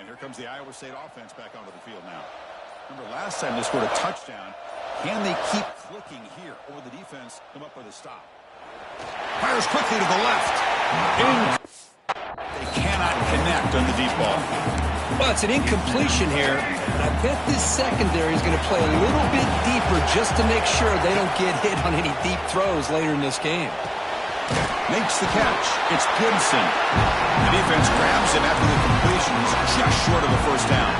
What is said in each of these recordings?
And here comes the Iowa State offense back onto the field now. Remember last time they scored a touchdown. Can they keep clicking here, or will the defense come up with a stop? Fires quickly to the left. They cannot connect on the deep ball. Well, it's an incompletion here. I bet this secondary is going to play a little bit deeper just to make sure they don't get hit on any deep throws later in this game. Makes the catch. It's Gibson. The defense grabs him after the completion. He's just short of the first down.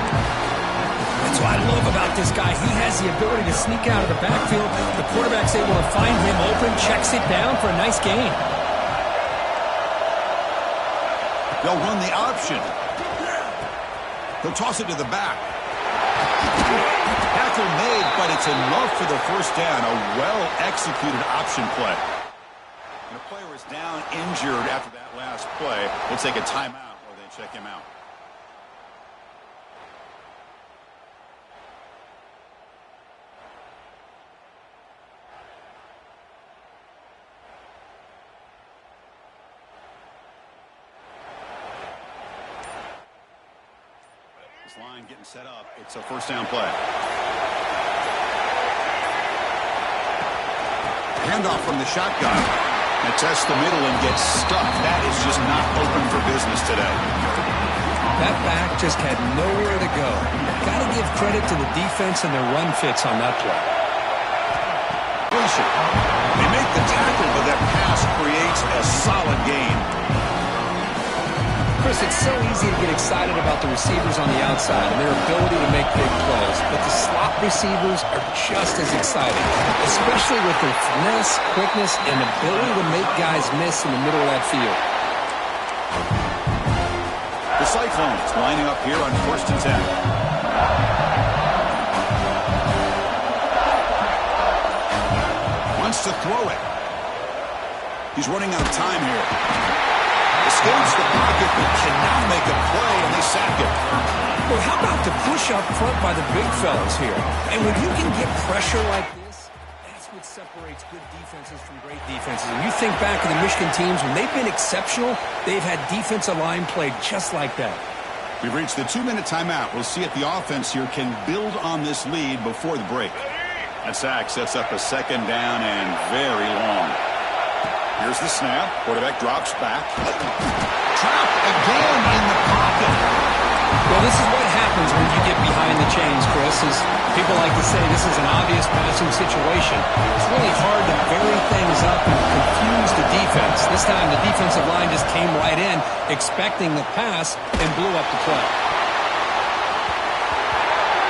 That's what I love about this guy. He has the ability to sneak out of the backfield. The quarterback's able to find him open, checks it down for a nice gain. They'll run the option. He'll toss it to the back. Tackle made, but it's enough for the first down. A well-executed option play. And the player is down injured after that last play. They'll take a timeout or they check him out. This line getting set up. It's a first down play. Handoff from the shotgun. It tests the middle and gets stuck. That is just not open for business today. That back just had nowhere to go. Got to give credit to the defense and their run fits on that play. They make the tackle, but that pass creates a solid gain. Chris, it's so easy to get excited about the receivers on the outside and their ability to make big plays, but the slot receivers are just as exciting, especially with their finesse, quickness, and ability to make guys miss in the middle of that field. The Cyclones lining up here on 1st and 10. Wants to throw it. He's running out of time here. Escapes the pocket, but cannot make a play, and they sack him. Well, how about the push up front by the big fellas here? And when you can get pressure like this, that's what separates good defenses from great defenses. And you think back to the Michigan teams, when they've been exceptional, they've had defensive line play just like that. We've reached the 2-minute timeout. We'll see if the offense here can build on this lead before the break. That sack sets up a second down and very long. Here's the snap. Quarterback drops back. Trapped again in the pocket. Well, this is what happens when you get behind the chains, Chris. As people like to say, this is an obvious passing situation. It's really hard to vary things up and confuse the defense. This time, the defensive line just came right in, expecting the pass, and blew up the play.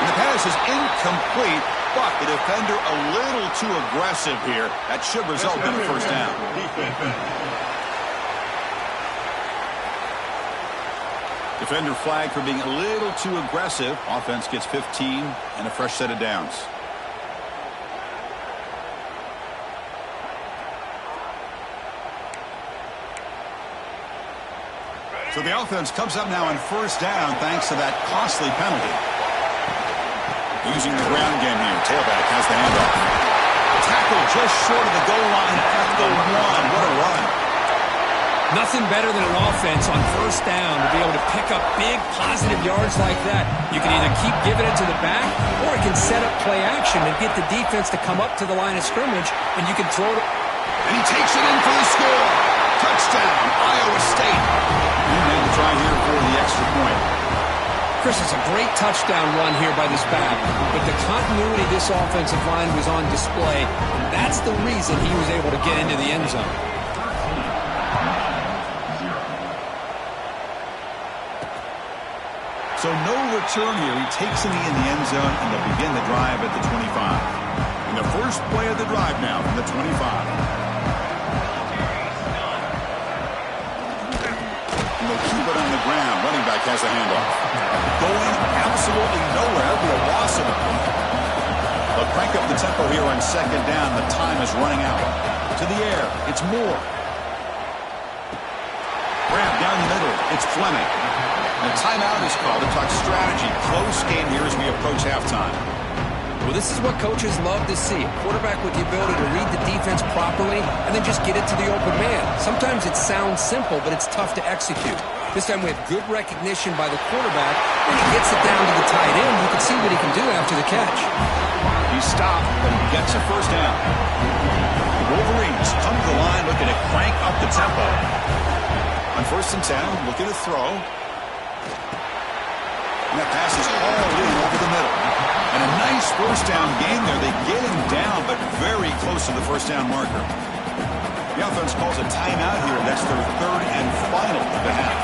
And the pass is incomplete. But the defender a little too aggressive here. That should result in a first down. Defender flagged for being a little too aggressive. Offense gets 15 and a fresh set of downs. So the offense comes up now on first down thanks to that costly penalty. Using the ground game here. Tailback has the handoff. Tackle just short of the goal line at the 1. What a run. Nothing better than an offense on first down to be able to pick up big positive yards like that. You can either keep giving it to the back, or it can set up play action and get the defense to come up to the line of scrimmage, and you can throw it. And he takes it in for the score. Touchdown, Iowa State. He made the try here for the extra point. Chris, it's a great touchdown run here by this back, but the continuity of this offensive line was on display, and that's the reason he was able to get into the end zone. So no return here. He takes it in the end zone, and they'll begin the drive at the 25. And the first play of the drive now from the 25. And they'll keep it on the ground. Running back has a handoff. Going absolutely nowhere. Be a loss of the point. They'll crank up the tempo here on second down. The time is running out. To the air. It's Moore. Grab down the middle. It's Fleming. And a timeout is called to talk strategy. Close game here as we approach halftime. Well, this is what coaches love to see. A quarterback with the ability to read the defense properly and then just get it to the open man. Sometimes it sounds simple, but it's tough to execute. This time we have good recognition by the quarterback, and he gets it down to the tight end. You can see what he can do after the catch. He stopped, but he gets a first down. The Wolverines come to the line looking to crank up the tempo. On 1st and 10, looking to throw. And that pass is hauled in over the middle. And a nice first down gain there. They get him down, but very close to the first down marker. The offense calls a timeout here. That's their 3rd and final of the half.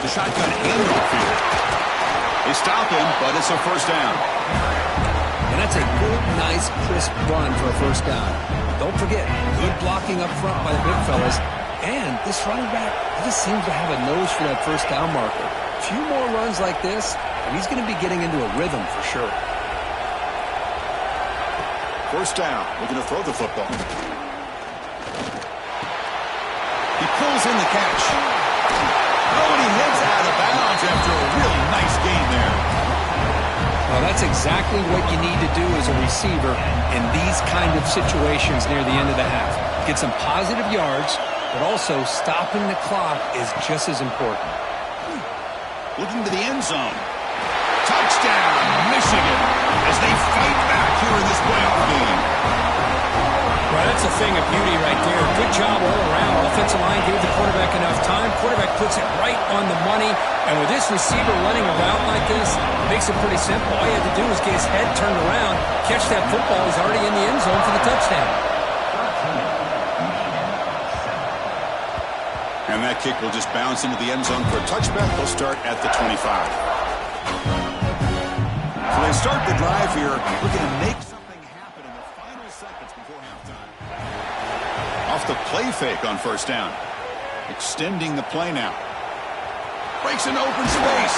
The shotgun handoff here. They stop him, but it's a first down. And that's a good, nice, crisp run for a first down. Don't forget, good blocking up front by the big fellas. And this running back, he just seems to have a nose for that first down marker. A few more runs like this, and he's going to be getting into a rhythm for sure. First down. Looking to throw the football. He pulls in the catch. Oh, and he heads out of bounds after a really nice gain there. Well, that's exactly what you need to do as a receiver in these kind of situations near the end of the half. Get some positive yards, but also stopping the clock is just as important. Looking to the end zone. Touchdown, Michigan, as they fight back here in this playoff game. Well, that's a thing of beauty right there. Good job all around. Offensive line gave the quarterback enough time. Quarterback puts it right on the money. And with this receiver running around like this, it makes it pretty simple. All you had to do was get his head turned around, catch that football. He's already in the end zone for the touchdown. And that kick will just bounce into the end zone for a touchback. They'll start at the 25. So they start the drive here, looking to make something happen in the final seconds before halftime. Off the play fake on first down. Extending the play now. Breaks an open space.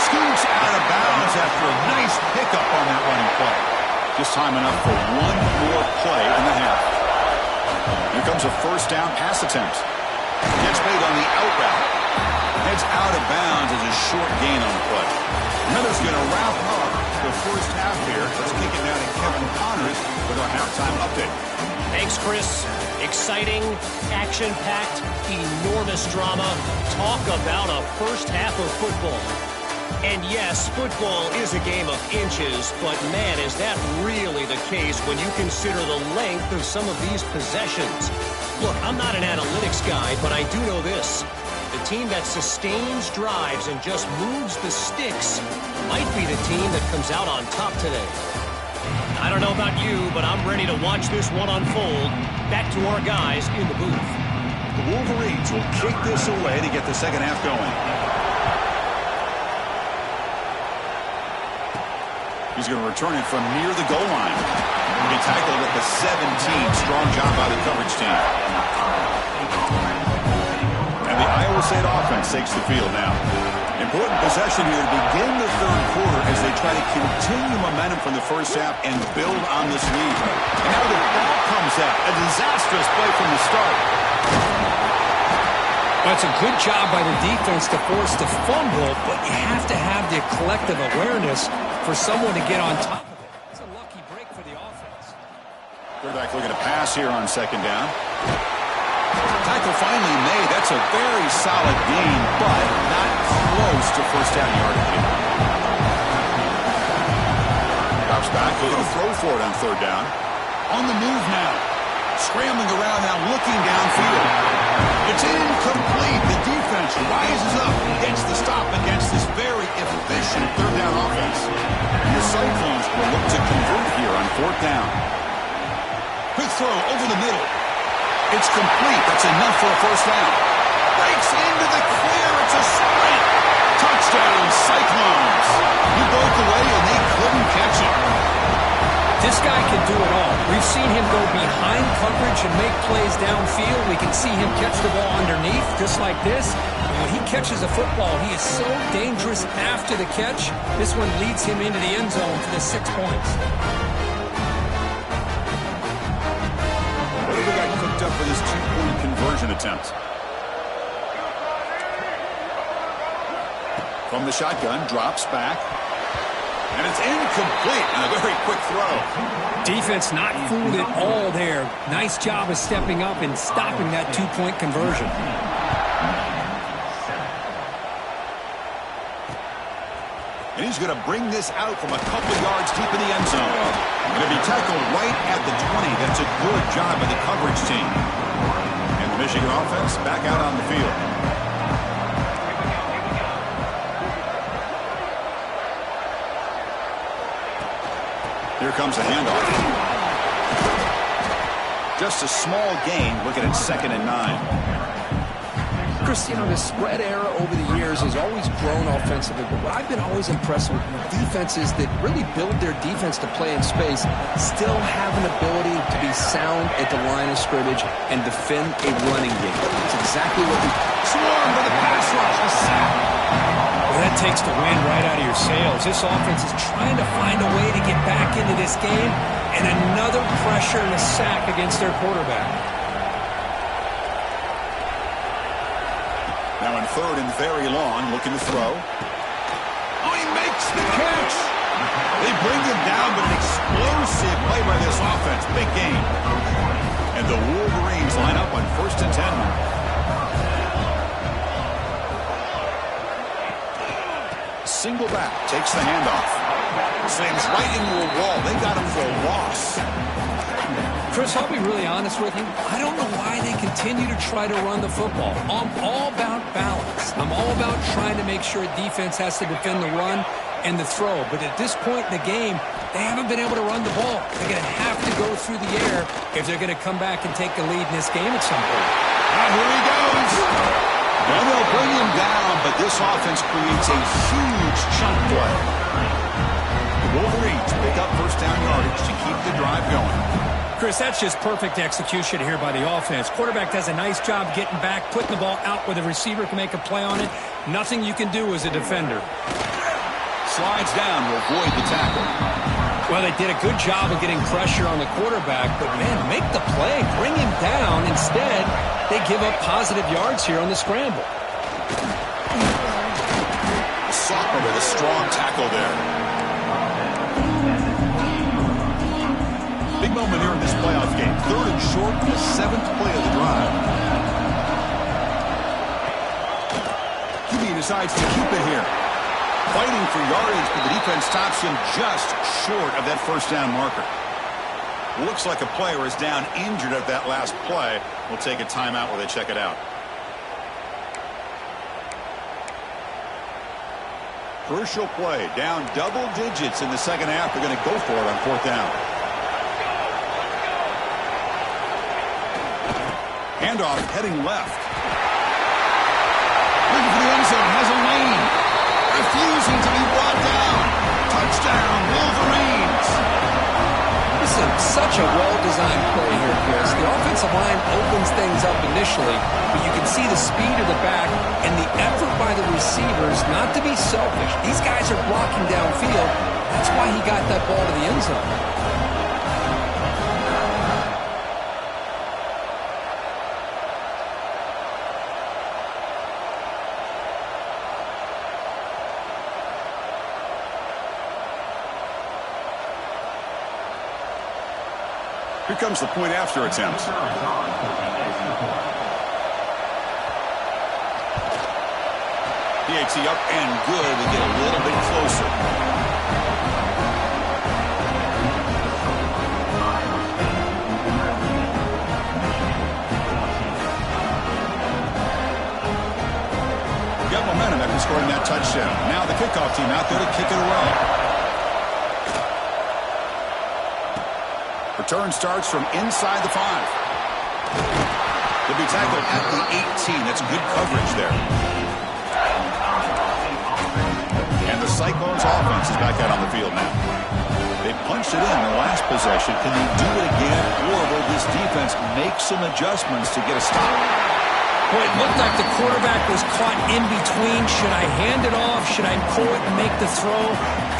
Scoots out of bounds after a nice pickup on that running play. Just time enough for one more play in the half. Here comes a first down pass attempt. Gets made on the out route. Heads out of bounds as a short gain on the play. Heather's going to wrap up the first half here. Let's kick it down to Kevin Connors with our halftime update. Thanks, Chris. Exciting, action-packed, enormous drama. Talk about a first half of football. And yes, football is a game of inches, but man, is that really the case when you consider the length of some of these possessions. Look, I'm not an analytics guy, but I do know this. The team that sustains drives and just moves the sticks might be the team that comes out on top today. I don't know about you, but I'm ready to watch this one unfold. Back to our guys in the booth. The Wolverines will kick this away to get the second half going. He's going to return it from near the goal line. He tackled at the 17. Strong job by the coverage team. And the Iowa State offense takes the field now. Important possession here to begin the third quarter as they try to continue momentum from the first half and build on this lead. And now the ball comes out. A disastrous play from the start. Well, it's a good job by the defense to force the fumble, but you have to have the collective awareness for someone to get on top of it. It's a lucky break for the offense. Quarterback looking to pass here on second down. Tackle finally made. That's a very solid gain, but not close to first down yardage. Drops back, looking to throw for it on third down. On the move now. Scrambling around now, looking downfield. It's incomplete. The defense rises up, gets the stop against this very efficient third down offense. And the Cyclones will look to convert here on fourth down. Quick throw over the middle. It's complete. That's enough for a first down. Breaks into the clear. It's a sprint. Touchdown, Cyclones. He broke away and they couldn't catch it. This guy can do it all. We've seen him go behind coverage and make plays downfield. We can see him catch the ball underneath, just like this. And when he catches a football, he is so dangerous after the catch. This one leads him into the end zone for the 6 points. Whatever got cooked up for this two-point conversion attempt. From the shotgun, drops back. And it's incomplete and a very quick throw. Defense not fooled at all there. Nice job of stepping up and stopping that two-point conversion. And he's going to bring this out from a couple yards deep in the end zone. Going to be tackled right at the 20. That's a good job by the coverage team. And the Michigan offense back out on the field. Here comes the handoff. Just a small gain, looking at 2nd and 9. Chris, you know, the spread era over the years has always grown offensively, but what I've been always impressed with defenses that really build their defense to play in space still have an ability to be sound at the line of scrimmage and defend a running game. It's exactly what we swarm with a pass rush, a sack. Well, that takes the wind right out of your sails. This offense is trying to find a way to get back into this game, and another pressure and a sack against their quarterback. Now in 3rd and very long, looking to throw. Oh, he makes the catch! They bring him down, but an explosive play by this offense. Big game. And the Wolverines line up on 1st and 10. Single back, takes the handoff. Slams right into a wall. They got him for a loss. Chris, I'll be really honest with you. I don't know why they continue to try to run the football. I'm all about balance. I'm all about trying to make sure defense has to defend the run and the throw. But at this point in the game, they haven't been able to run the ball. They're going to have to go through the air if they're going to come back and take the lead in this game at some point. And here he goes. And they'll bring him down, but this offense creates a huge chunk play. The Wolverines pick up 1st down yardage to keep the drive going. Chris, that's just perfect execution here by the offense. Quarterback does a nice job getting back, putting the ball out where the receiver can make a play on it. Nothing you can do as a defender. Slides down to avoid the tackle. Well, they did a good job of getting pressure on the quarterback, but, man, make the play, bring him down. Instead, they give up positive yards here on the scramble. Socker with a strong tackle there. Big moment here in this playoff game. 3rd and short, the 7th play of the drive. QB decides to keep it here. Fighting for yardage, but the defense stops him just short of that 1st down marker. Looks like a player is down injured at that last play. We'll take a timeout while they check it out. Crucial play. Down double digits in the 2nd half. They're going to go for it on 4th down. Handoff heading left. Looking for the end zone. Has a lane. Refusing to be brought down. Touchdown, Wolverines. This is such a well-designed play here, Chris. The offensive line opens things up initially, but you can see the speed of the back and the effort by the receivers not to be selfish. These guys are blocking downfield. That's why he got that ball to the end zone. Here comes the point after attempt. PAT up and good. We get a little bit closer. We got momentum after scoring that touchdown. Now the kickoff team out there to kick it away. Return starts from inside the 5. He'll be tackled at the 18. That's good coverage there. And the Cyclones offense is back out on the field now. They punched it in the last possession. Can they do it again, or will this defense make some adjustments to get a stop? Well, it looked like the quarterback was caught in between. Should I hand it off? Should I pull it and make the throw?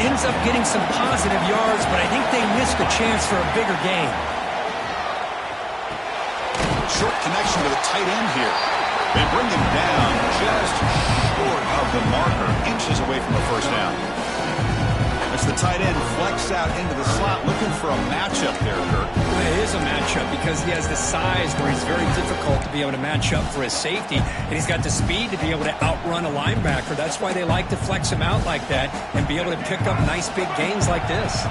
Ends up getting some positive yards, but I think they missed a chance for a bigger gain. Short connection to the tight end here. They bring him down just short of the marker, inches away from the 1st down. This the tight end flex out into the slot, looking for a matchup there, Kirk. It is a matchup because he has the size where he's very difficult to be able to match up for his safety, and he's got the speed to be able to outrun a linebacker. That's why they like to flex him out like that and be able to pick up nice big gains like this.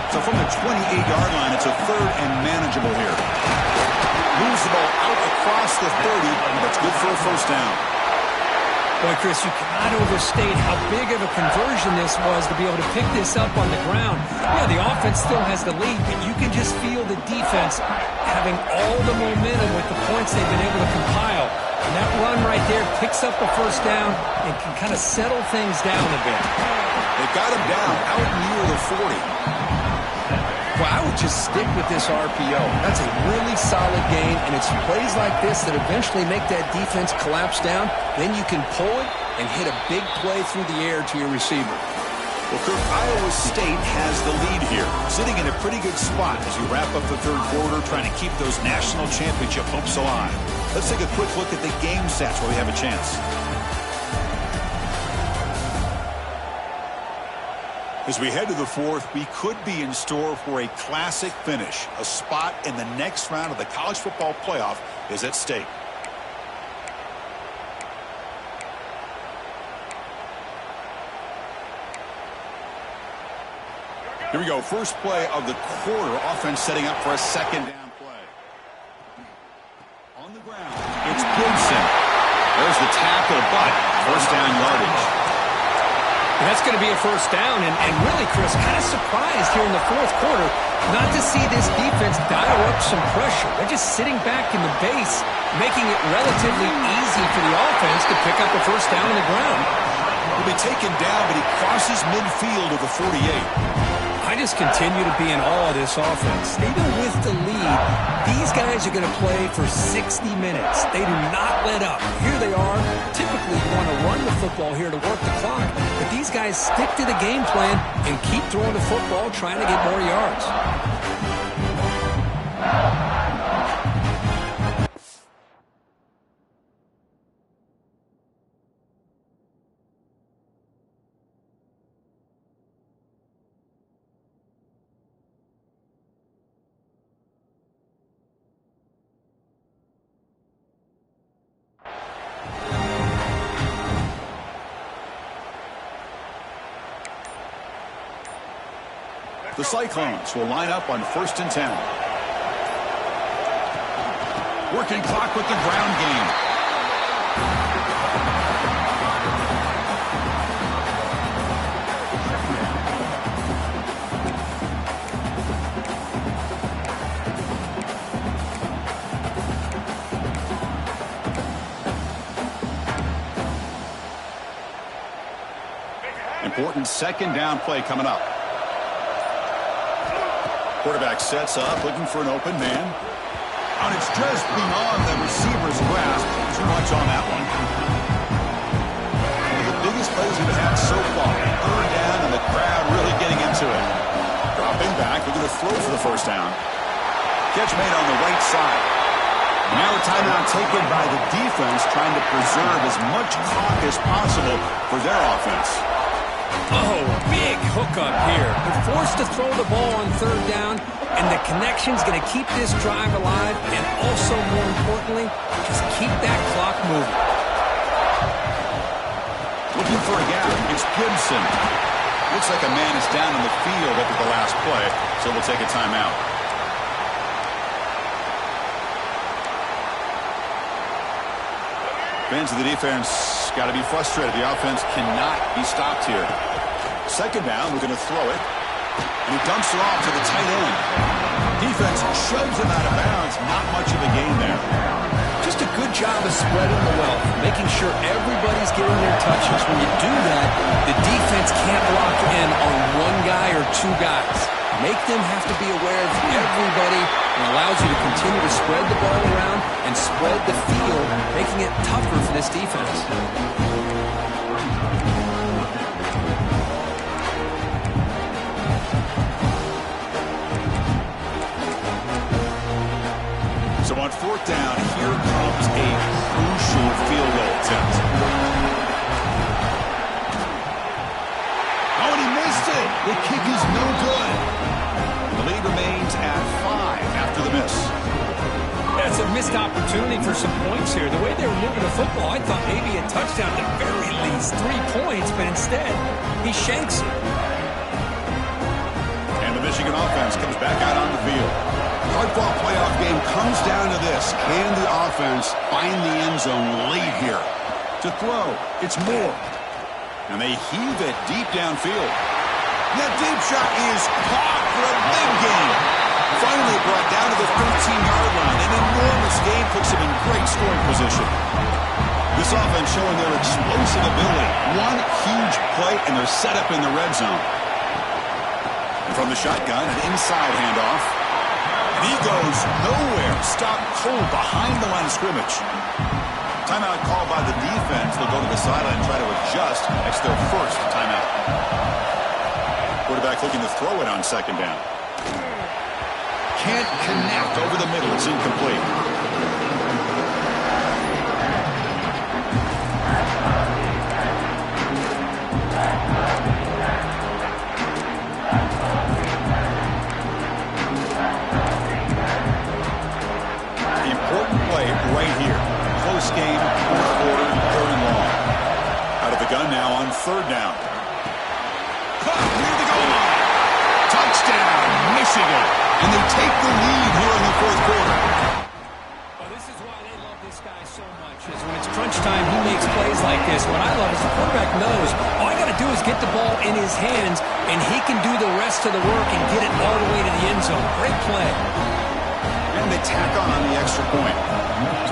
So from the 28-yard line, it's a third and manageable here. Moves the ball out across the 30, that's good for a first down. Boy, Chris, you cannot overstate how big of a conversion this was to be able to pick this up on the ground. Yeah, the offense still has the lead, but you can just feel the defense having all the momentum with the points they've been able to compile. And that run right there picks up the first down and can kind of settle things down a bit. They got him down out near the 40. Well, I would just stick with this RPO. That's a really solid game, and it's plays like this that eventually make that defense collapse down. Then you can pull it and hit a big play through the air to your receiver. Well, Kirk, Iowa State has the lead here, sitting in a pretty good spot as you wrap up the third quarter, trying to keep those national championship hopes alive. Let's take a quick look at the game stats where we have a chance. As we head to the fourth, we could be in store for a classic finish. A spot in the next round of the college football playoff is at stake. Here we go. First play of the quarter. Offense setting up for a second down play. On the ground, it's Gibson. There's the tackle, but first down yardage. And that's going to be a first down, and really, Chris, kind of surprised here in the fourth quarter not to see this defense dial up some pressure. They're just sitting back in the base, making it relatively easy for the offense to pick up a first down on the ground. He'll be taken down, but he crosses midfield of the 48. I just continue to be in awe of this offense. Even with the lead, these guys are going to play for 60 minutes. They do not let up. Here they are. Typically, you want to run the football here to work the clock, but these guys stick to the game plan and keep throwing the football, trying to get more yards. The Cyclones will line up on 1st and 10. Working clock with the ground game. Important second down play coming up. Quarterback sets up, looking for an open man. And it's just beyond the receiver's grasp. Too much on that one. One of the biggest plays we've had so far. Third down, and the crowd really getting into it. Dropping back, looking to throw for the first down. Catch made on the right side. Now a timeout taken by the defense, trying to preserve as much clock as possible for their offense. Oh, big hookup here. They're forced to throw the ball on third down, and the connection's going to keep this drive alive, and also, more importantly, just keep that clock moving. Looking for a gap. It's Gibson. Looks like a man is down in the field after the last play, so we'll take a timeout. Fans of the defense got to be frustrated. The offense cannot be stopped here. Second down, we're going to throw it. And he dumps it off to the tight end. Defense shoves him out of bounds. Not much of a gain there. Just a good job of spreading the wealth, making sure everybody's getting their touches. When you do that, the defense can't lock in on one guy or two guys. Make them have to be aware of everybody, and allows you to continue to spread the ball around and spread the field, making it tougher for this defense. So on fourth down, here comes a crucial field goal attempt. Oh, and he missed it. The kick is no good. The lead remains at 5 after the miss. That's a missed opportunity for some points here. The way they were moving the football, I thought maybe a touchdown, at the very least 3 points, but instead, he shanks it. And the Michigan offense comes back out on the field. Hardball playoff game comes down to this. Can the offense find the end zone late here? To throw, it's Moore. And they heave it deep downfield. That deep shot is caught for a big gain. Finally brought down to the 13-yard line. An enormous gain puts him in great scoring position. This offense showing their explosive ability. One huge play, and they're set up in the red zone. And from the shotgun, an inside handoff. And he goes nowhere. Stopped cold behind the line of scrimmage. Timeout called by the defense. They'll go to the sideline and try to adjust. That's their first timeout. Quarterback looking to throw it on second down. Can't connect over the middle. It's incomplete. Important play right here. Close game, fourth quarter, 3rd and long. Out of the gun now on 3rd down. Caught near the goal line. Touchdown, Michigan. And they take the lead here in the 4th quarter. Well, this is why they love this guy so much, is when it's crunch time, he makes plays like this. What I love is the quarterback knows all I got to do is get the ball in his hands, and he can do the rest of the work and get it all the way to the end zone. Great play. And they tack on the extra point.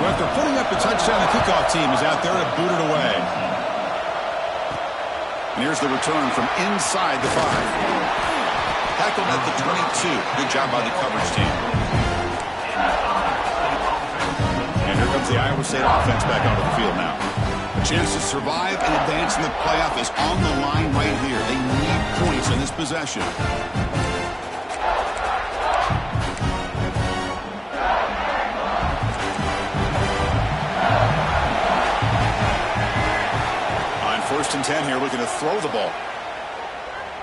So after putting up the touchdown, the kickoff team is out there to boot it away. And here's the return from inside the 5. Tackled at the 22. Good job by the coverage team. And here comes the Iowa State offense back onto the field now. A chance to survive and advance in the playoff is on the line right here. They need points in this possession. On 1st and 10 here, looking to throw the ball.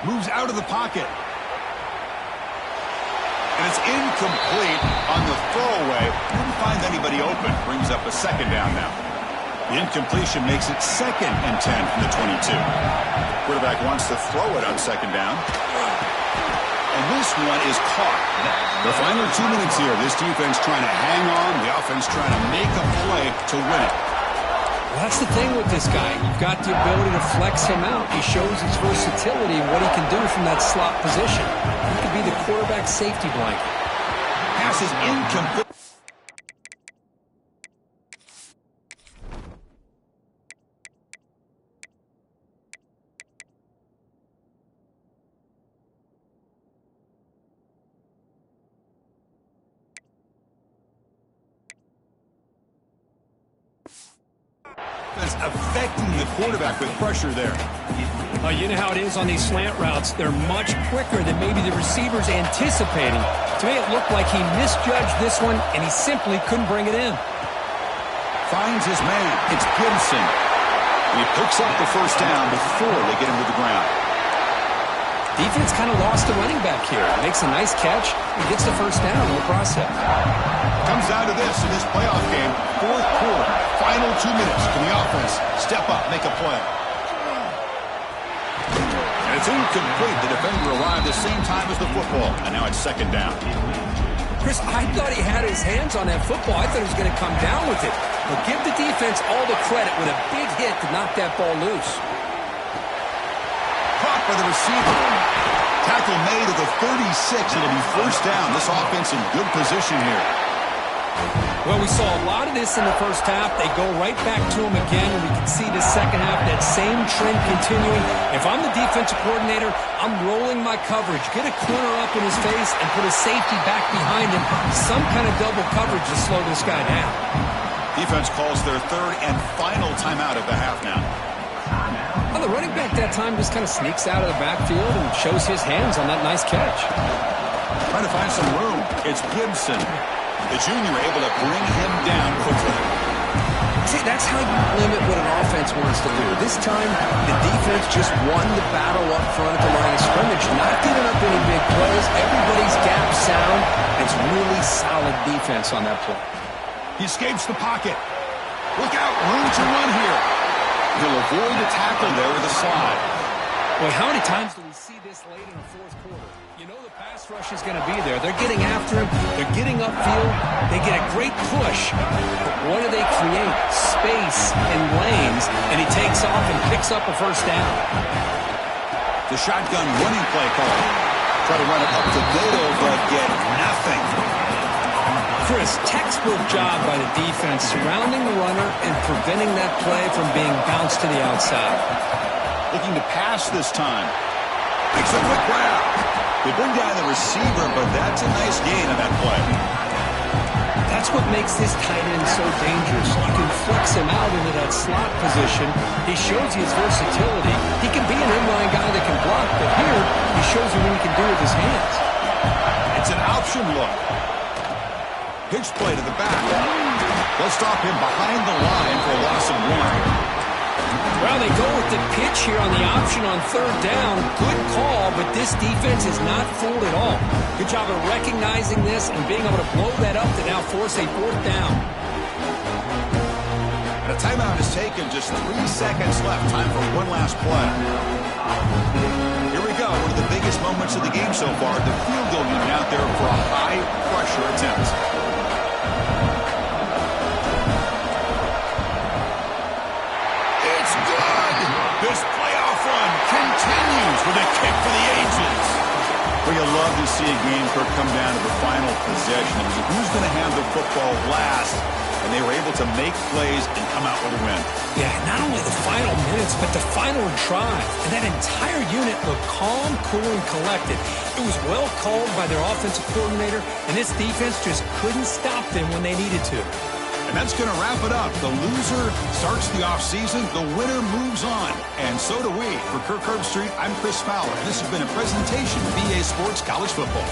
Moves out of the pocket. And it's incomplete on the throwaway. Didn't find anybody open. Brings up a 2nd down now. The incompletion makes it 2nd and 10 from the 22. Quarterback wants to throw it on 2nd down. And this one is caught. The final 2 minutes here. This defense trying to hang on. The offense trying to make a play to win it. Well, that's the thing with this guy. You've got the ability to flex him out. He shows his versatility and what he can do from that slot position. He could be the quarterback safety blanket. Pass is incomplete. That's affecting the quarterback with pressure there. You know how it is on these slant routes. They're much quicker than maybe the receiver's anticipating. To me, it looked like he misjudged this one, and he simply couldn't bring it in. Finds his man. It's Gibson. And he picks up the 1st down before they get him to the ground. Defense kind of lost the running back here. Makes a nice catch and gets the 1st down in the process. Comes down to this in this playoff game. 4th quarter. Final 2 minutes. Can the offense step up, make a play? And it's incomplete. The defender arrived the same time as the football. And now it's 2nd down. Chris, I thought he had his hands on that football. I thought he was going to come down with it. But give the defense all the credit with a big hit to knock that ball loose. Caught by the receiver. Tackle made at the 36. It'll be 1st down. This offense in good position here. Well, we saw a lot of this in the 1st half. They go right back to him again, and we can see the 2nd half, that same trend continuing. If I'm the defensive coordinator, I'm rolling my coverage. Get a corner up in his face and put a safety back behind him. Some kind of double coverage to slow this guy down. Defense calls their 3rd and final timeout of the half now. Well, the running back that time just kind of sneaks out of the backfield and shows his hands on that nice catch. Trying to find some room. It's Gibson. The junior able to bring him down quickly. See, that's how you limit what an offense wants to do. This time, the defense just won the battle up front at the line of scrimmage, not giving up any big plays. Everybody's gap sound. It's really solid defense on that play. He escapes the pocket. Look out, room to run here. He'll avoid the tackle there with a slide. Boy, how many times do we see this late in the fourth quarter? You know the pass rush is going to be there. They're getting after him. They're getting upfield. They get a great push. But what do they create? Space and lanes. And he takes off and picks up a first down. The shotgun running play call. Try to run it up the middle, but get nothing. Chris, textbook job by the defense surrounding the runner and preventing that play from being bounced to the outside. Looking to pass this time. Makes a quick grab. They bring down the receiver, but that's a nice gain on that play. That's what makes this tight end so dangerous. You can flex him out into that slot position. He shows you his versatility. He can be an inline guy that can block, but here he shows you what he can do with his hands. It's an option look. Pitch play to the back. They'll stop him behind the line for a loss of 1. Well, they go with the pitch here on the option on third down. Good call, but this defense is not fooled at all. Good job of recognizing this and being able to blow that up to now force a fourth down. And a timeout is taken. Just 3 seconds left. Time for one last play. Here we go. One of the biggest moments of the game so far. The field goal unit out there for a high-pressure attempt. This playoff run continues with a kick for the ages. Well, you love to see a game come down to the final possession. It was who's going to have the football last, and they were able to make plays and come out with a win. Yeah, not only the final minutes, but the final drive. And that entire unit looked calm, cool, and collected. It was well called by their offensive coordinator, and this defense just couldn't stop them when they needed to. And that's going to wrap it up. The loser starts the offseason. The winner moves on. And so do we. For Kirk Herbstreit, I'm Chris Fowler. And this has been a presentation of BA Sports College Football.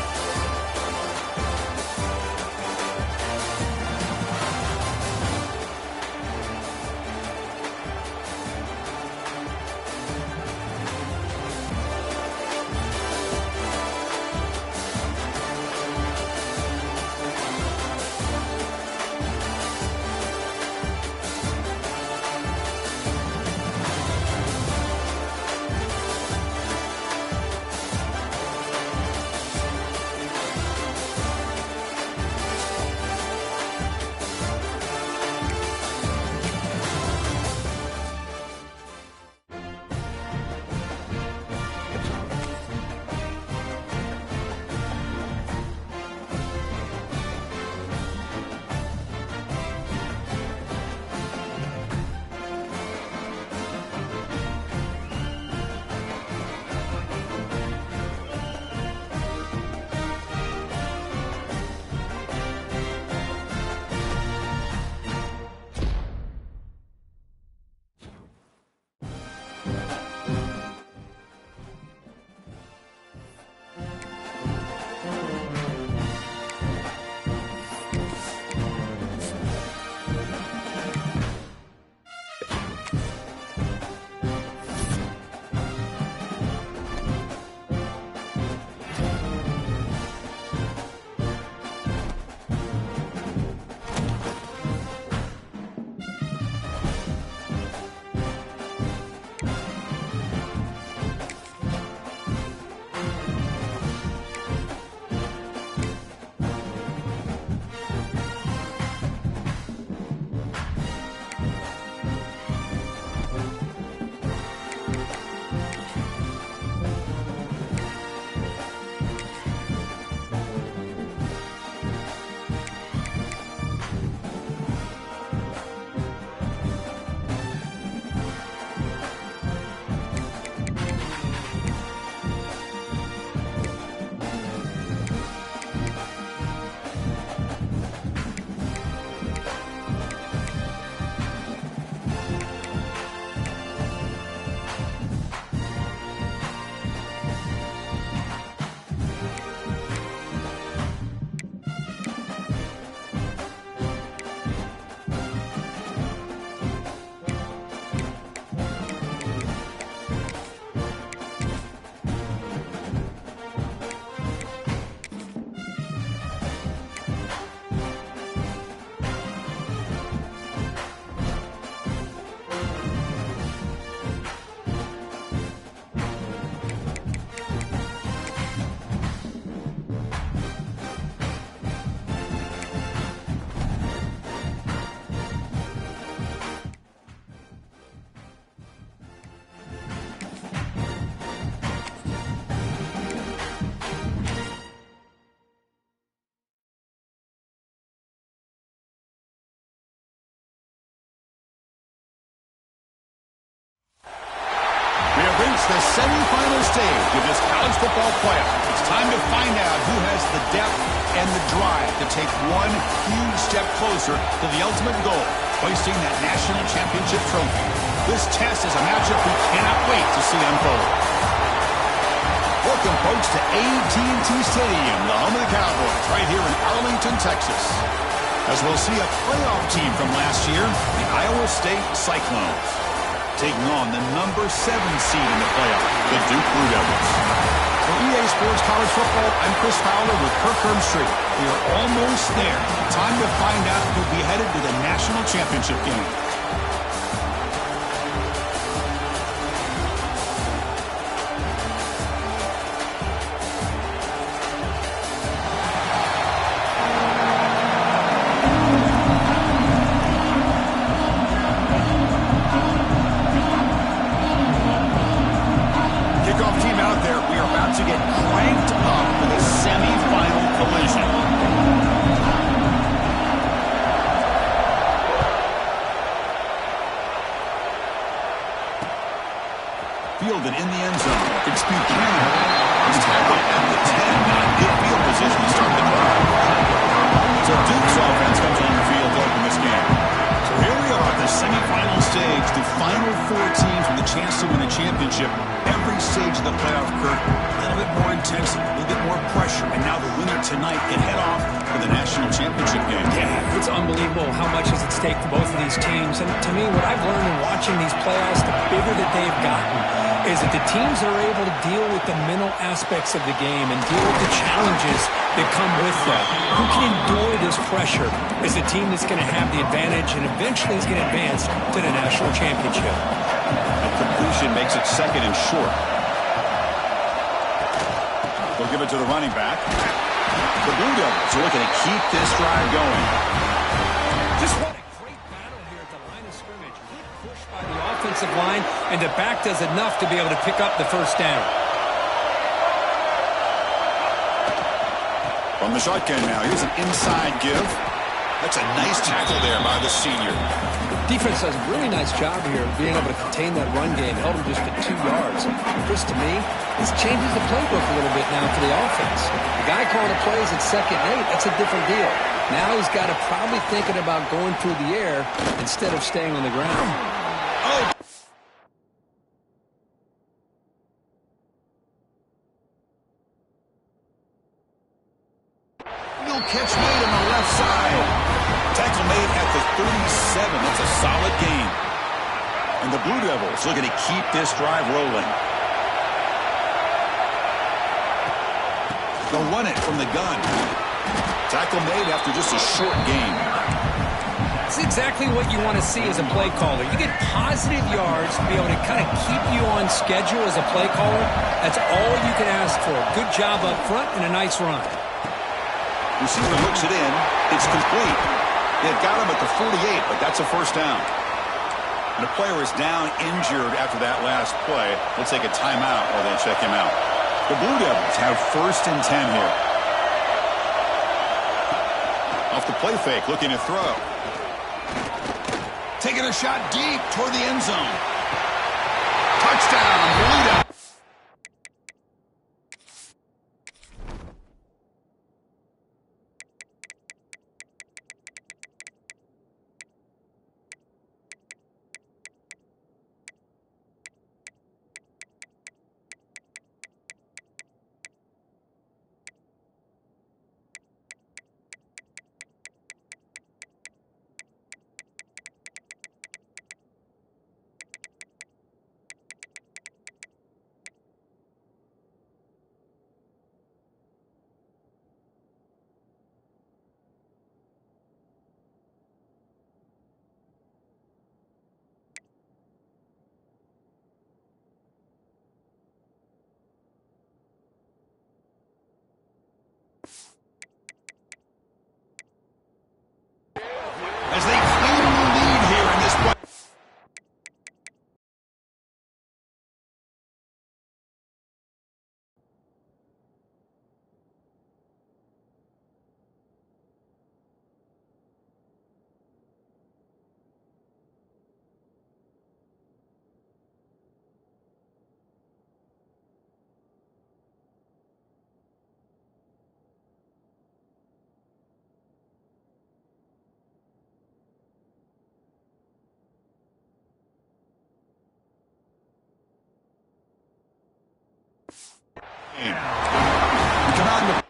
We have reached the semifinal stage of this college football playoff. It's time to find out who has the depth and the drive to take one huge step closer to the ultimate goal, hoisting that national championship trophy. This test is a matchup we cannot wait to see unfold. Welcome, folks, to AT&T Stadium, the home of the Cowboys, right here in Arlington, Texas. As we'll see a playoff team from last year, the Iowa State Cyclones, taking on the number 7 seed in the playoff, the Duke Blue Devils. For EA Sports College Football, I'm Chris Fowler with Kirk Herbstreit. We are almost there. Time to find out who'll be headed to the national championship game. Fielded in the end zone. It's Buchanan. He's tackled at the 10. Not good field position to start the drive. So Duke's offense comes on the field to open this game. So here we are at the semifinal stage. The final 4 teams with a chance to win a championship. Every stage of the playoff, Kirk, a little bit more intensity, a little bit more pressure. And now the winner tonight can head off for the national championship game. Yeah, it's unbelievable how much is at stake for both of these teams. And to me, what I've learned in watching these playoffs, the bigger that they've gotten, is that the teams that are able to deal with the mental aspects of the game and deal with the challenges that come with that. Who can endure this pressure is the team that's going to have the advantage and eventually is going to advance to the national championship. A completion makes it second and short. They'll give it to the running back. The Blue Devils are looking to keep this drive going. Just what a great battle here at the line of scrimmage. Good push by the offensive line, and the back does enough to be able to pick up the first down. From the shotgun now, here's an inside give. That's a nice tackle there by the senior. Defense does a really nice job here of being able to contain that run game. Held him just at 2 yards. Chris, to me, this changes the playbook a little bit now for the offense. The guy calling the plays at 2nd and 8, that's a different deal. Now he's got to probably thinking about going through the air instead of staying on the ground. Oh! Catch made on the left side. Tackle made at the 37. That's a solid gain. And the Blue Devils looking to keep this drive rolling. They'll run it from the gun. Tackle made after just a short gain. That's exactly what you want to see as a play caller. You get positive yards to be able to kind of keep you on schedule as a play caller. That's all you can ask for. Good job up front and a nice run. Receiver looks it in. It's complete. They've got him at the 48, but that's a first down. And the player is down injured after that last play. We'll take a timeout while they check him out. The Blue Devils have 1st and 10 here. Off the play fake, looking to throw. Taking a shot deep toward the end zone. Touchdown, Blue Devils. We come out in the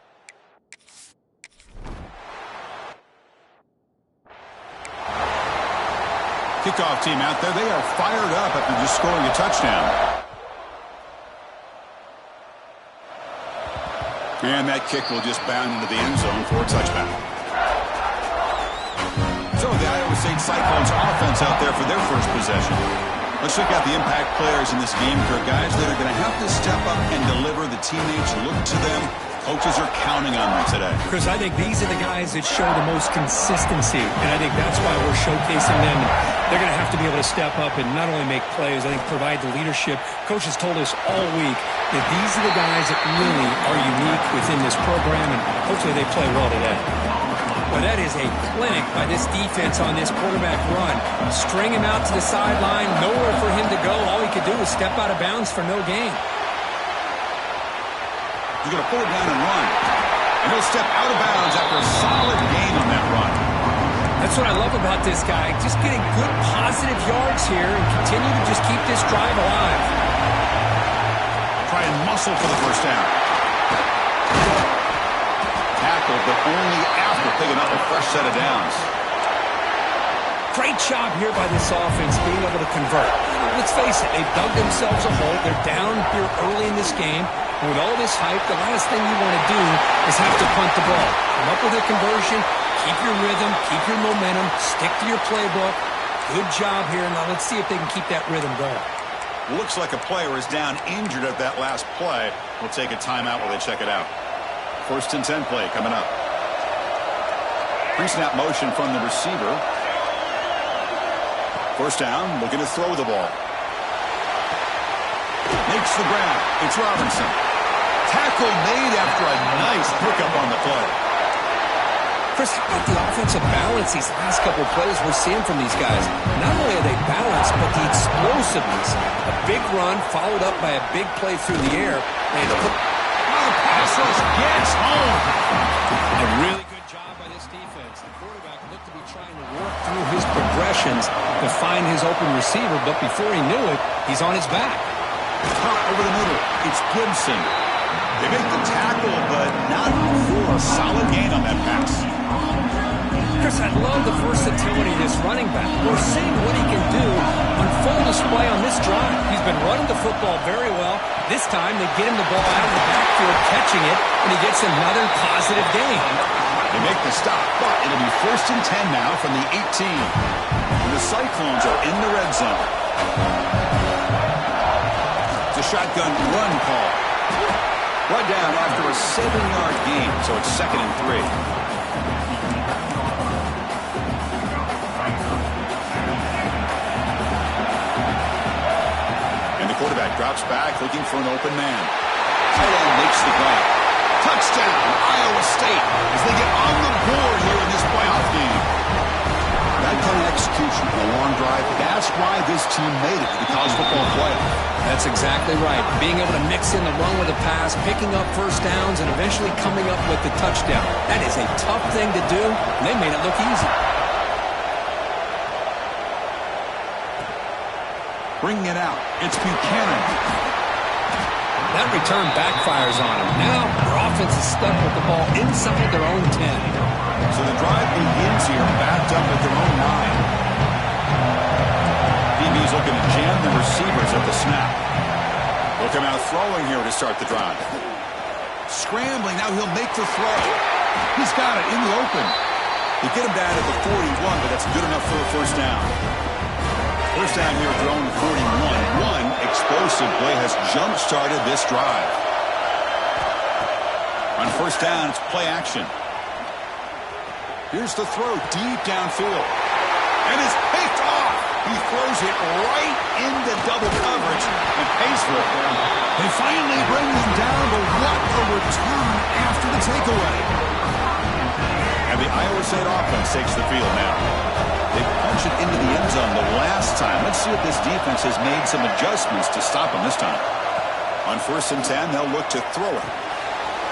kickoff team out there. They are fired up after just scoring a touchdown. And that kick will just bound into the end zone for a touchback. So the Iowa State Cyclones offense out there for their first possession. Let's check out the impact players in this game. For guys that are going to have to step up and deliver. The teammates look to them. Coaches are counting on them today. Chris, I think these are the guys that show the most consistency, and I think that's why we're showcasing them. They're going to have to be able to step up and not only make plays, I think provide the leadership. Coaches told us all week that these are the guys that really are unique within this program, and hopefully they play well today. Well, that is a clinic by this defense on this quarterback run. String him out to the sideline, nowhere for him to go. All he could do was step out of bounds for no gain. He's going to pull it down and run. And he'll step out of bounds after a solid gain on that run. That's what I love about this guy. Just getting good positive yards here and continue to just keep this drive alive. Try and muscle for the first down. Tackled, but only after picking up a fresh set of downs. Great job here by this offense being able to convert. Let's face it, they've dug themselves a hole. They're down here early in this game. With all this hype, the last thing you want to do is have to punt the ball. Come up with a conversion, keep your rhythm, keep your momentum, stick to your playbook. Good job here. Now let's see if they can keep that rhythm going. Looks like a player is down injured at that last play. We'll take a timeout while they check it out. 1st and 10 play coming up. Pre-snap motion from the receiver. First down, looking to throw the ball. Makes the grab. It's Robinson. Tackle made after a nice pickup on the play. Chris, how about the offensive balance these last couple of plays we're seeing from these guys? Not only are they balanced, but the explosiveness. A big run followed up by a big play through the air. And the pass rush gets home. A really good job by this defense. The quarterback looked to be trying to work through his progressions to find his open receiver, but before he knew it, he's on his back. Caught over the middle. It's Gibson. They make the tackle, but not before a solid gain on that pass. Chris, I love the versatility of this running back. We're seeing what he can do on full display on this drive. He's been running the football very well. This time, they get him the ball out of the backfield, catching it, and he gets another positive gain. They make the stop, but it'll be 1st and 10 now from the 18. And the Cyclones are in the red zone. It's a shotgun run call. Run down after a 7-yard gain, so it's 2nd and 3. Quarterback drops back, looking for an open man. Tight end makes the grab. Touchdown, Iowa State, as they get on the board here in this playoff game. That kind of execution on a long drive, that's why this team made it to the college football playoff. That's exactly right. Being able to mix in the run with a pass, picking up first downs, and eventually coming up with the touchdown. That is a tough thing to do, and they made it look easy. Bringing it out, it's Buchanan. That return backfires on him. Now, their offense is stuck with the ball inside their own 10. So the drive begins here, backed up at their own 9. DB's looking to jam the receivers at the snap. They'll come out throwing here to start the drive. Scrambling, now he'll make the throw. He's got it in the open. They get him down at the 41, but that's good enough for a first down. First down here at their own 41. One explosive play has jump-started this drive. On first down, it's play action. Here's the throw deep downfield. And it's picked off. He throws it right into double coverage and pays for it. They finally bring him down, but what a return after the takeaway. And the Iowa State offense takes the field now. They punched it into the end zone the last time. Let's see if this defense has made some adjustments to stop them this time. On 1st and 10, they'll look to throw it.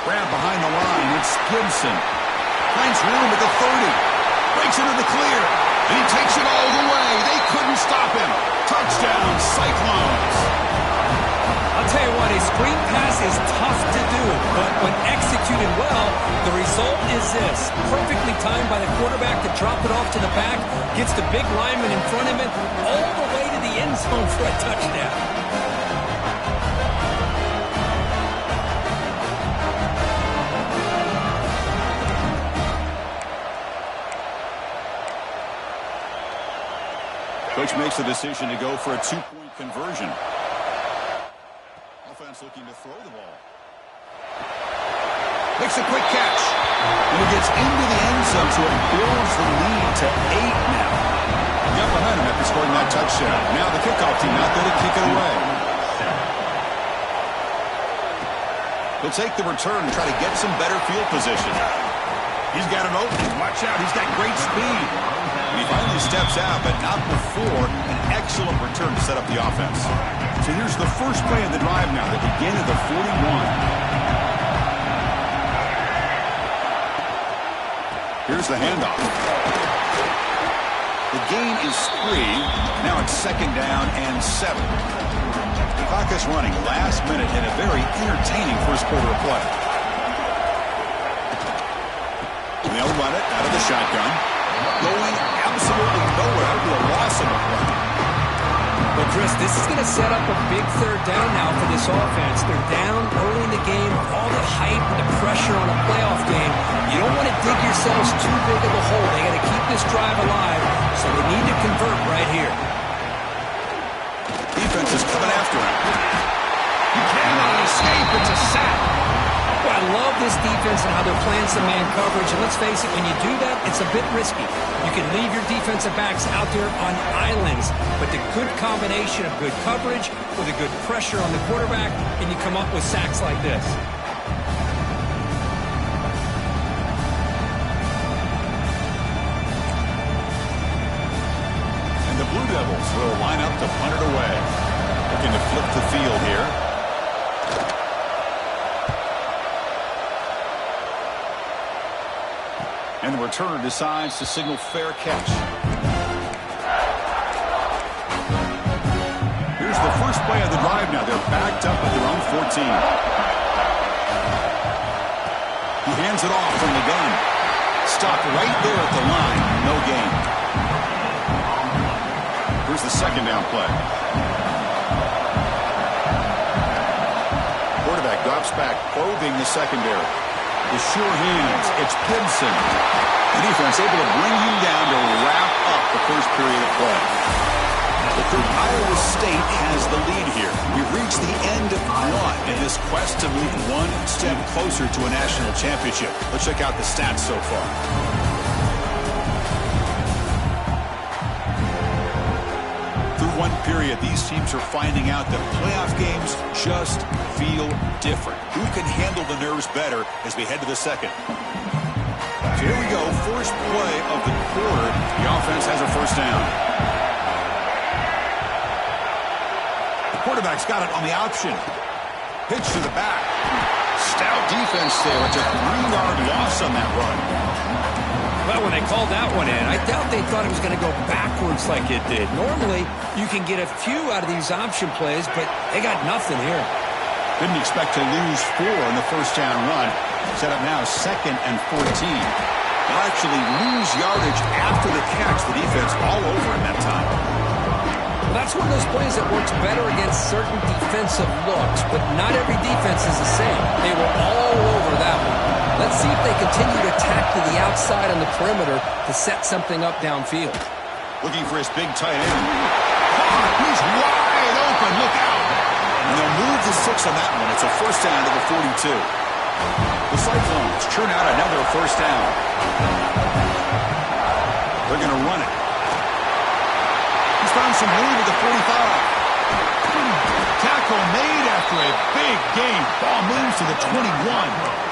Grab behind the line. It's Gibson. Finds room at the 30. Breaks into the clear. And he takes it all the way. They couldn't stop him. Touchdown, Cyclones. I'll tell you what, as screen pass is tough to do, but when executed well, the result is this. Perfectly timed by the quarterback to drop it off to the back, gets the big lineman in front of him, all the way to the end zone for a touchdown. Coach makes the decision to go for a two-point conversion. Offense looking to throw the ball. Makes a quick catch. And he gets into the end zone, so it builds the lead to 8 now. Got behind him after scoring that touchdown. Now the kickoff team out there to kick it away. He'll take the return and try to get some better field position. He's got him open. Watch out. He's got great speed. He finally steps out, but not before an excellent return to set up the offense. So here's the first play of the drive now, the beginning of the 41. Here's the handoff. The gain is 3. Now it's 2nd down and 7. The clock is running last minute in a very entertaining first quarter of play. And they'll run it out of the shotgun. Going absolutely nowhere to a loss of a play. Well, Chris, this is going to set up a big 3rd down now for this offense. They're down early in the game, all the hype and the pressure on a playoff game. You don't want to dig yourselves too big of a hole. They got to keep this drive alive, so they need to convert right here. Defense is coming after him. You cannot escape. It's a sack. Well, I love this defense and how they're playing some man coverage. And let's face it, when you do that, it's a bit risky. You can leave your defensive backs out there on islands, but the good combination of good coverage with a good pressure on the quarterback, and you come up with sacks like this. And the Blue Devils will line up to punt it away. Looking to flip the field here. And the returner decides to signal fair catch. Here's the first play of the drive now. They're backed up at their own 14. He hands it off from the gun. Stopped right there at the line. No gain. Here's the 2nd down play. Quarterback drops back, probing the secondary. The sure hands. It's Gibson. The defense able to bring him down to wrap up the first period of play. Iowa State has the lead here. We've reached the end of 1 in this quest to move 1 step closer to a national championship. Let's check out the stats so far. Through 1 period, these teams are finding out that playoff games just feel different. Who can handle the nerves better as we head to the 2nd? So here we go, first play of the quarter. The offense has a first down. The quarterback's got it on the option. Pitch to the back. Stout defense there. It's a 3-yard loss on that run. Well, when they called that one in, I doubt they thought it was going to go backwards like it did. Normally, you can get a few out of these option plays, but they got nothing here. Didn't expect to lose 4 in the first down run. Set up now 2nd and 14. They'll actually lose yardage after the catch. The defense all over in that time. Well, that's one of those plays that works better against certain defensive looks, but not every defense is the same. They were all over that one. Let's see if they continue to attack to the outside on the perimeter to set something up downfield. Looking for his big tight end. He's wide open. Look out. And they'll move the 6 on that one. It's a first down to the 42. The Cyclones churn out another first down. They're going to run it. He's found some room at the 45. Tackle made after a big gain. Ball moves to the 21.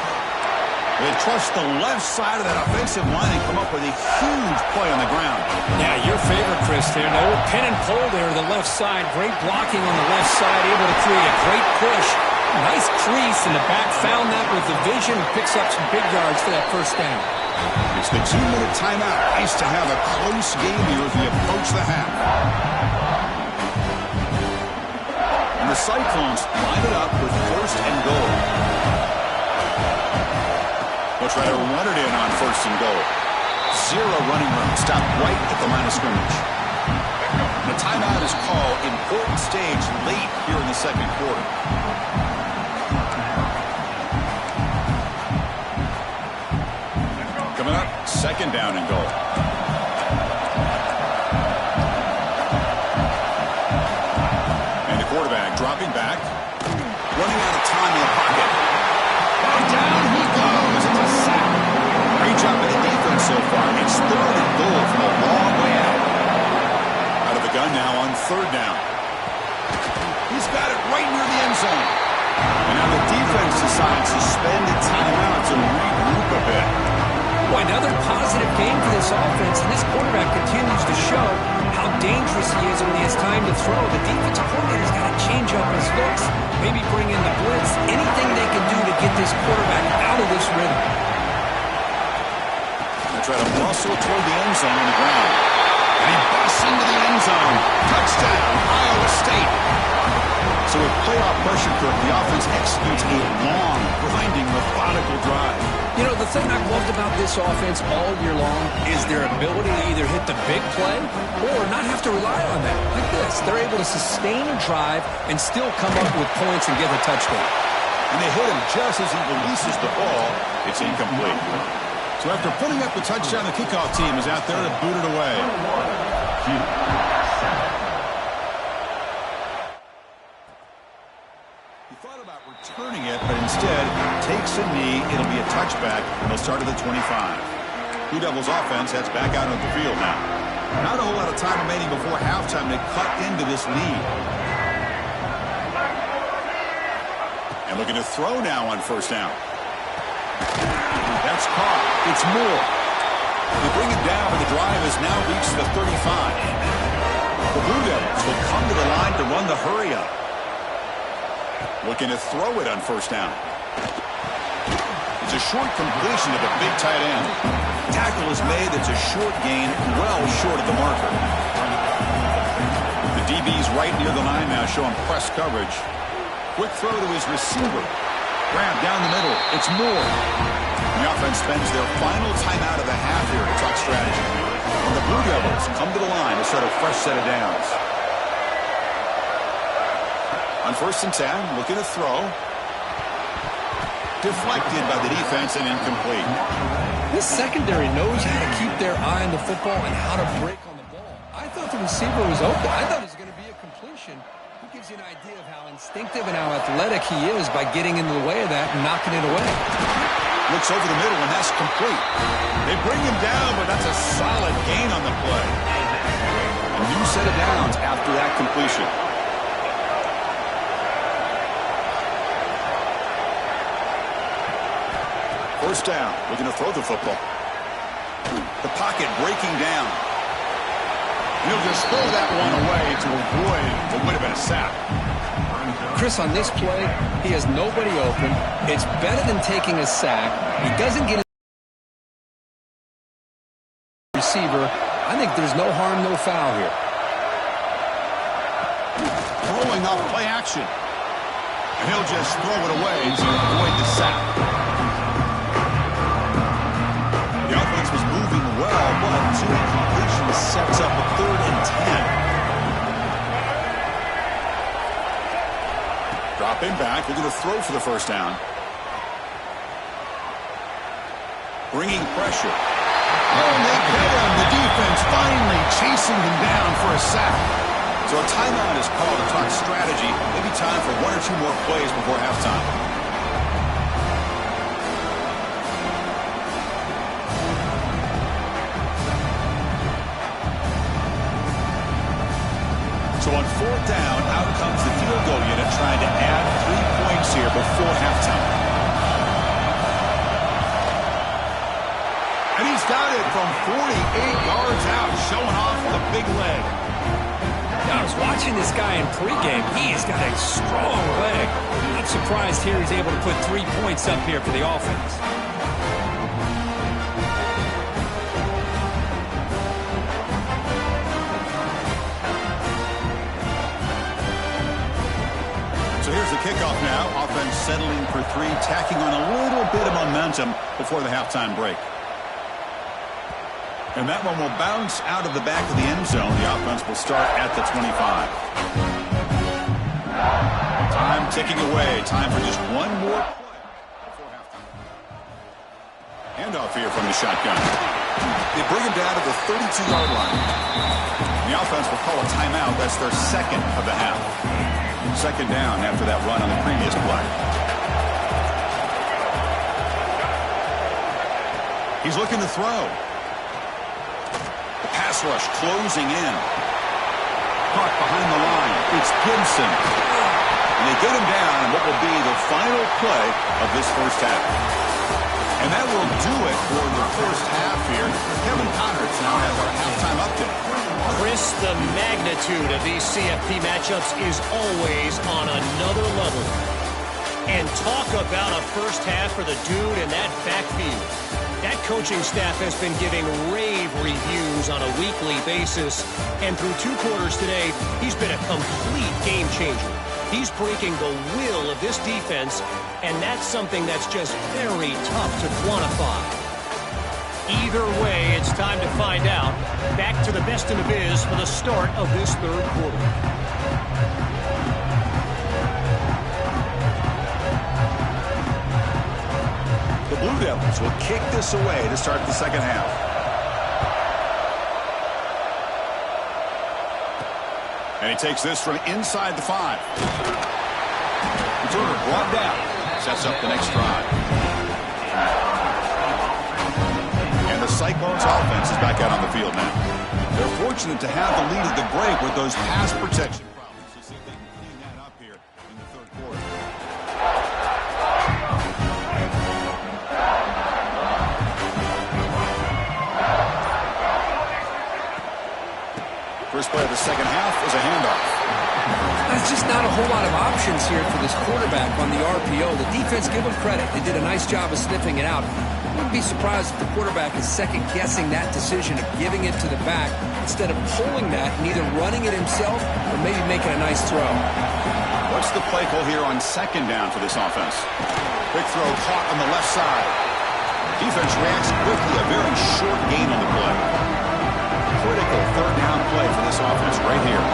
They trust the left side of that offensive line and come up with a huge play on the ground. Yeah, your favorite, Chris, there. No pin and pull there to the left side. Great blocking on the left side, able to create a great push. Nice crease in the back. Found that with the vision and picks up some big yards for that first down. It's the 2-minute timeout. Nice to have a close game here as we approach the half. And the Cyclones line it up with try to run it in on 1st and goal. Zero running room. Stopped right at the line of scrimmage. The timeout is called. Important stage late here in the second quarter. Coming up, 2nd down and goal. And the quarterback dropping back. Running out of time in the pocket. And down he goes. It's a sack. Great job by the defense so far. It's 3rd and goal from a long way out. Out of the gun now on 3rd down. He's got it right near the end zone. And now the defense decides to spend a timeout to regroup a bit. Boy, another positive game for this offense, and this quarterback continues to show how dangerous he is when he has time to throw. The defensive coordinator's got to change up his looks, maybe bring in the blitz, anything they can do to get this quarterback out of this rhythm. They try to muscle toward the end zone on the ground. And he busts into the end zone. Touchdown, Iowa State. So with playoff pressure, the offense executes a long, grinding, methodical drive. You know, the thing I've loved about this offense all year long is their ability to either hit the big play or not have to rely on that. Like this, they're able to sustain a drive and still come up with points and get a touchdown. And they hit him just as he releases the ball. It's incomplete. So after putting up the touchdown, the kickoff team is out there to boot it away. He thought about returning it, but instead takes a knee. It'll be a touchback, and they'll start at the 25. Blue Devils offense heads back out on the field now. Not a whole lot of time remaining before halftime to cut into this lead. And looking to throw now on 1st down. That's caught. It's Moore. They bring it down, but the drive has now reached the 35. The Blue Devils will come to the line to run the hurry up. Looking to throw it on 1st down. It's a short completion to the big tight end. Tackle is made. It's a short gain, well short of the marker. The DB's right near the line now, showing press coverage. Quick throw to his receiver. Grab down the middle. It's Moore. The offense spends their final timeout of the half here to talk strategy. And the Blue Devils come to the line to start a fresh set of downs. On 1st and 10, looking to throw. Deflected by the defense and incomplete. This secondary knows how to keep their eye on the football and how to break on the ball. I thought the receiver was open. I thought it was going to be a completion. It gives you an idea of how instinctive and how athletic he is by getting into the way of that and knocking it away. Looks over the middle, and that's complete. They bring him down, but that's a solid gain on the play. A new set of downs after that completion. First down, looking to throw the football. The pocket breaking down. He'll just throw that one away to avoid what would have been a sack. Chris, on this play, he has nobody open. It's better than taking a sack. He doesn't get a receiver. I think there's no harm, no foul here. Throwing off play action. And he'll just throw it away to avoid the sack. The offense was moving well, but two incompletions sets up a 3rd and 10. Dropping back, looking to throw for the 1st down. Bringing pressure. Oh, they get him. The defense finally chasing him down for a sack. So a timeout is called to talk strategy. Maybe time for 1 or 2 more plays before halftime. So on 4th down, out comes the field goal unit trying to add 3 points here before halftime. And he's got it from 48 yards out, showing off the big leg. Now, I was watching this guy in pregame. He's got a strong leg. Not surprised here he's able to put 3 points up here for the offense. So here's the kickoff now. Offense settling for 3, tacking on a little bit of momentum before the halftime break. And that one will bounce out of the back of the end zone. The offense will start at the 25. Time ticking away. Time for just one more play before halftime. Handoff here from the shotgun. They bring him down to the 32-yard line. The offense will call a timeout. That's their second of the half. Second down after that run on the previous play. He's looking to throw. The pass rush closing in. Caught behind the line. It's Gibson. And they get him down in what will be the final play of this first half. And that will do it for the first half here. Kevin Connors now has our halftime update. Chris, the magnitude of these CFP matchups is always on another level. And talk about a first half for the dude in that backfield. That coaching staff has been giving rave reviews on a weekly basis. And through 2 quarters today, he's been a complete game changer. He's breaking the will of this defense, and that's something that's just very tough to quantify. Either way, it's time to find out. Back to the best in the biz for the start of this third quarter. The Blue Devils will kick this away to start the second half. And he takes this from inside the 5. Returner brought down. Sets up the next drive. And the Cyclones offense is back out on the field now. They're fortunate to have the lead at the break with those pass protection problems. So see if they can clean that up here in the third quarter. First play of the second half is a handoff. There's just not a whole lot of options here for this quarterback on the RPO. The defense, give them credit. They did a nice job of sniffing it out. I wouldn't be surprised if the quarterback is second-guessing that decision of giving it to the back instead of pulling that and either running it himself or maybe making a nice throw. What's the play call here on second down for this offense? Quick throw caught on the left side. Defense reacts quickly. A very short gain on the play. Critical third down play for this offense right here.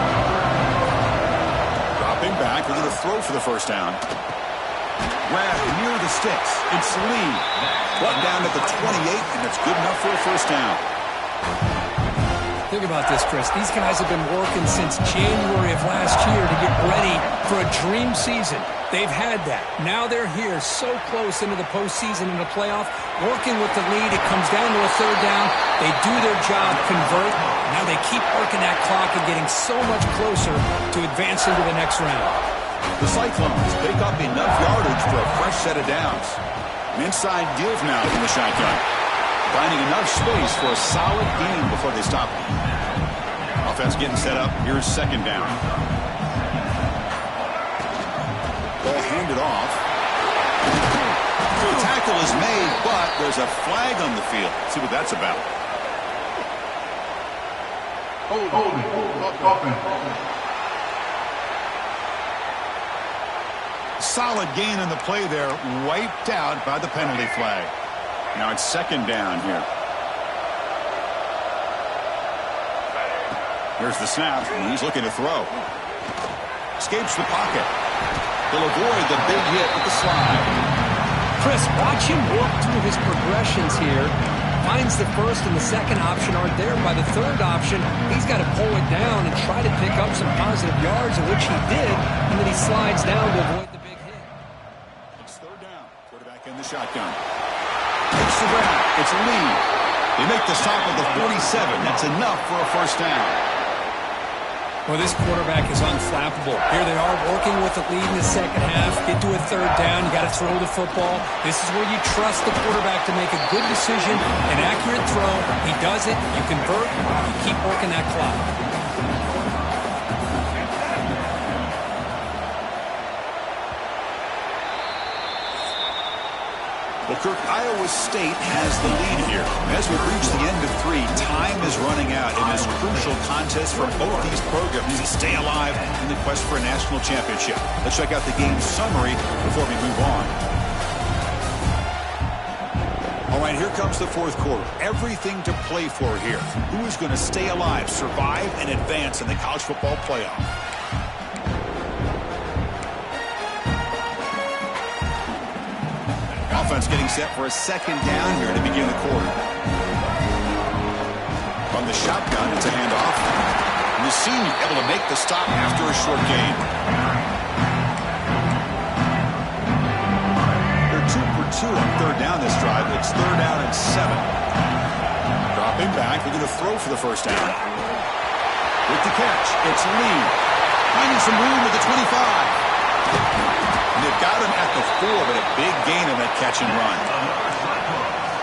Dropping back, they're going to throw for the first down. Grab near the sticks. It's Lee. Brought down at the 28, and it's good enough for a first down. Think about this, Chris. These guys have been working since January of last year to get ready for a dream season. They've had that. Now they're here so close into the postseason and the playoff, working with the lead. It comes down to a third down. They do their job, convert. Now they keep working that clock and getting so much closer to advancing to the next round. The Cyclones pick up enough yardage for a fresh set of downs. An inside give now from the shotgun. Finding enough space for a solid gain before they stop him. Offense getting set up. Here's second down. Ball handed off. The tackle is made, but there's a flag on the field. Let's see what that's about. Solid gain in the play there, wiped out by the penalty flag. Now it's second down here. Here's the snap, and he's looking to throw. Escapes the pocket. He'll avoid the big hit with the slide. Chris, watch him work through his progressions here. Finds the first and the second option aren't there. By the third option, he's got to pull it down and try to pick up some positive yards, which he did, and then he slides down to avoid the big hit. It's third down. Quarterback in the shotgun. Takes the ground. It's a lead. They make the stop at the 47. That's enough for a first down. Well, this quarterback is unflappable. Here they are working with the lead in the second half. Get to a third down. You got to throw the football. This is where you trust the quarterback to make a good decision, an accurate throw. He does it. You convert. You keep working that clock. Well, Kirk, Iowa State has the lead here. As we reach the end of 3, time is running out in this crucial contest for both these programs to stay alive in the quest for a national championship. Let's check out the game summary before we move on. All right, here comes the fourth quarter. Everything to play for here. Who is going to stay alive, survive, and advance in the college football playoff? Offense getting set for a second down here to begin the quarter. From the shotgun, it's a handoff. And the senior able to make the stop after a short gain. They're 2 for 2 on third down this drive. It's 3rd down and 7. Dropping back, they're going to throw for the first down. With the catch, it's Lee. Finding some room at the 25. And they've got him at the 4, but a big gain on that catch and run.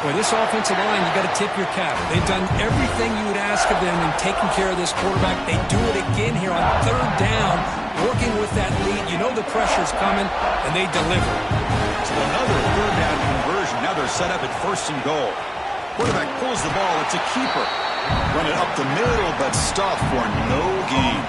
Boy, this offensive line, you got to tip your cap. They've done everything you would ask of them in taking care of this quarterback. They do it again here on 3rd down, working with that lead. You know the pressure's coming, and they deliver. So another 3rd down conversion. Now they're set up at 1st and goal. Quarterback pulls the ball. It's a keeper. Run it up the middle, but stuffed for no gain.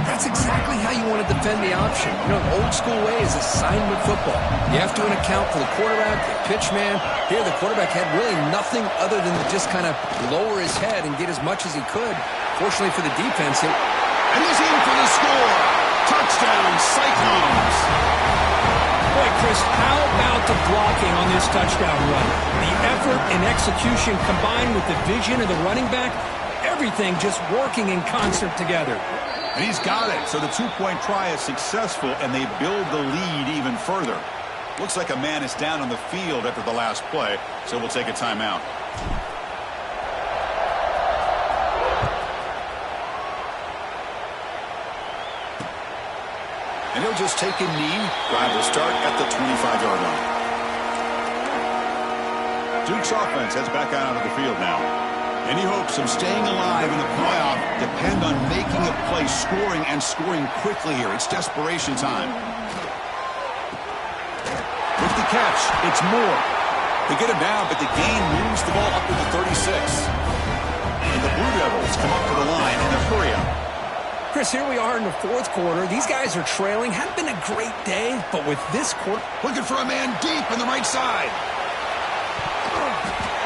That's exactly how you want to defend the option. You know, the old school way is assignment football. You have to account for the quarterback, the pitch man. Here, the quarterback had really nothing other than to just kind of lower his head and get as much as he could. Fortunately for the defense, and he's in for the score. Touchdown, Cyclones. Boy, Chris, how about the blocking on this touchdown run? The effort and execution combined with the vision of the running back, everything just working in concert together. And he's got it. So the 2-point try is successful, and they build the lead even further. Looks like a man is down on the field after the last play, so we'll take a timeout. And he'll just take a knee. Drive will start at the 25-yard line. Duke's offense heads back out onto the field now. Any hopes of staying alive in the playoff depend on making a play, scoring, and scoring quickly here. It's desperation time. With the catch, it's Moore. They get him down, but the gain moves the ball up to the 36. And the Blue Devils come up to the line in a hurry-up. Chris, here we are in the 4th quarter. These guys are trailing. Hadn't been a great day, but with this quarter... Looking for a man deep on the right side.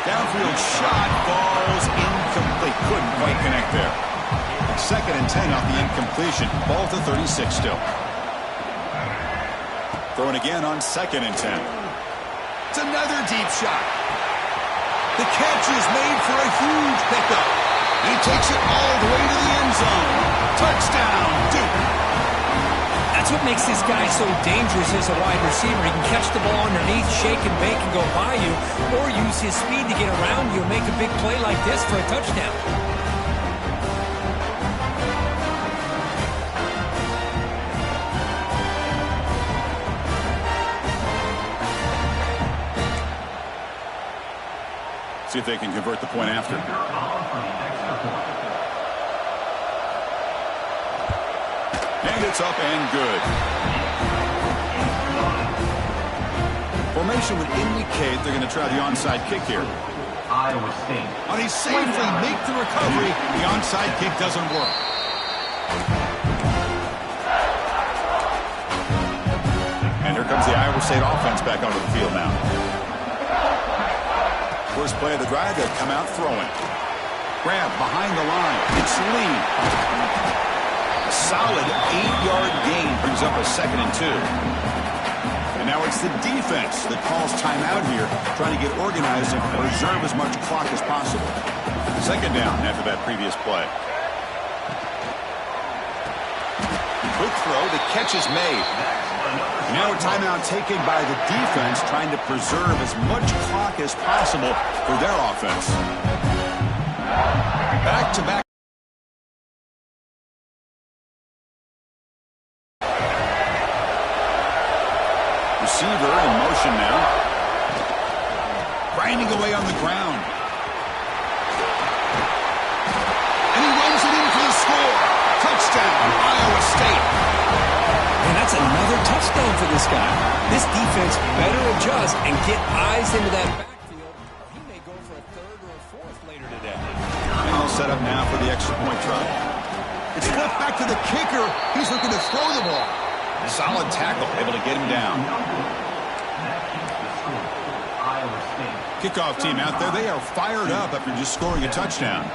Downfield shot falls incomplete. Couldn't quite connect there. 2nd and 10 off the incompletion. Ball to 36 still. Throwing again on 2nd and 10. It's another deep shot. The catch is made for a huge pickup. And he takes it all the way to the end zone. Touchdown, Duke. That's what makes this guy so dangerous as a wide receiver. He can catch the ball underneath, shake and bake and go by you, or use his speed to get around you and make a big play like this for a touchdown. See if they can convert the point after. And it's up and good. Formation would indicate they're going to try the onside kick here. Iowa State. On he safely make the recovery. The onside kick doesn't work. And here comes the Iowa State offense back onto the field now. First play of the drive, they've come out throwing. Grab behind the line. It's Lee. A solid 8-yard gain brings up a 2nd and 2. And now it's the defense that calls timeout here, trying to get organized and preserve as much clock as possible. 2nd down after that previous play. Quick throw, the catch is made. And now a timeout taken by the defense, trying to preserve as much clock as possible for their offense. Back-to-back. Receiver in motion now. Grinding away on the ground. And he runs it in for the score. Touchdown, Iowa State. And that's another touchdown for this guy. This defense better adjust and get eyes into that backfield. He may go for a third or a fourth later today. And they'll set up now for the extra point try. It's flipped back to the kicker. He's looking to throw the ball. Solid tackle, able to get him down. Kickoff team out there, they are fired up after just scoring a touchdown.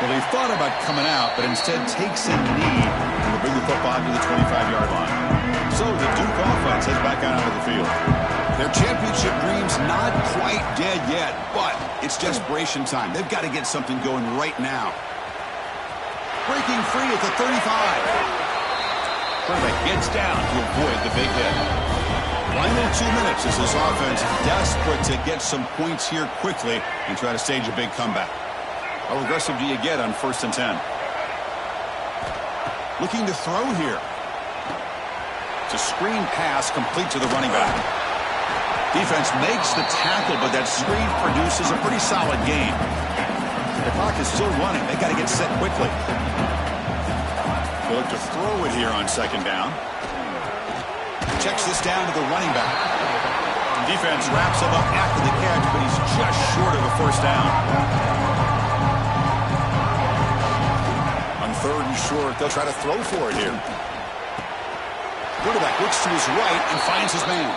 Well, he thought about coming out, but instead takes a knee and will bring the football to the 25-yard line. So the Duke offense heads back out onto the field. Their championship dream's not quite dead yet, but it's desperation time. They've got to get something going right now. Breaking free at the 35. Quarterback gets down to avoid the big hit. Final 2 minutes as this offense desperate to get some points here quickly and try to stage a big comeback. How aggressive do you get on 1st and 10? Looking to throw here. It's a screen pass complete to the running back. Defense makes the tackle, but that screen produces a pretty solid gain. The clock is still running. They got to get set quickly. They look to throw it here on 2nd down. Checks this down to the running back. Defense wraps him up after the catch, but he's just short of a 1st down. 3rd and short, they'll try to throw for it here. Quarterback looks to his right and finds his man.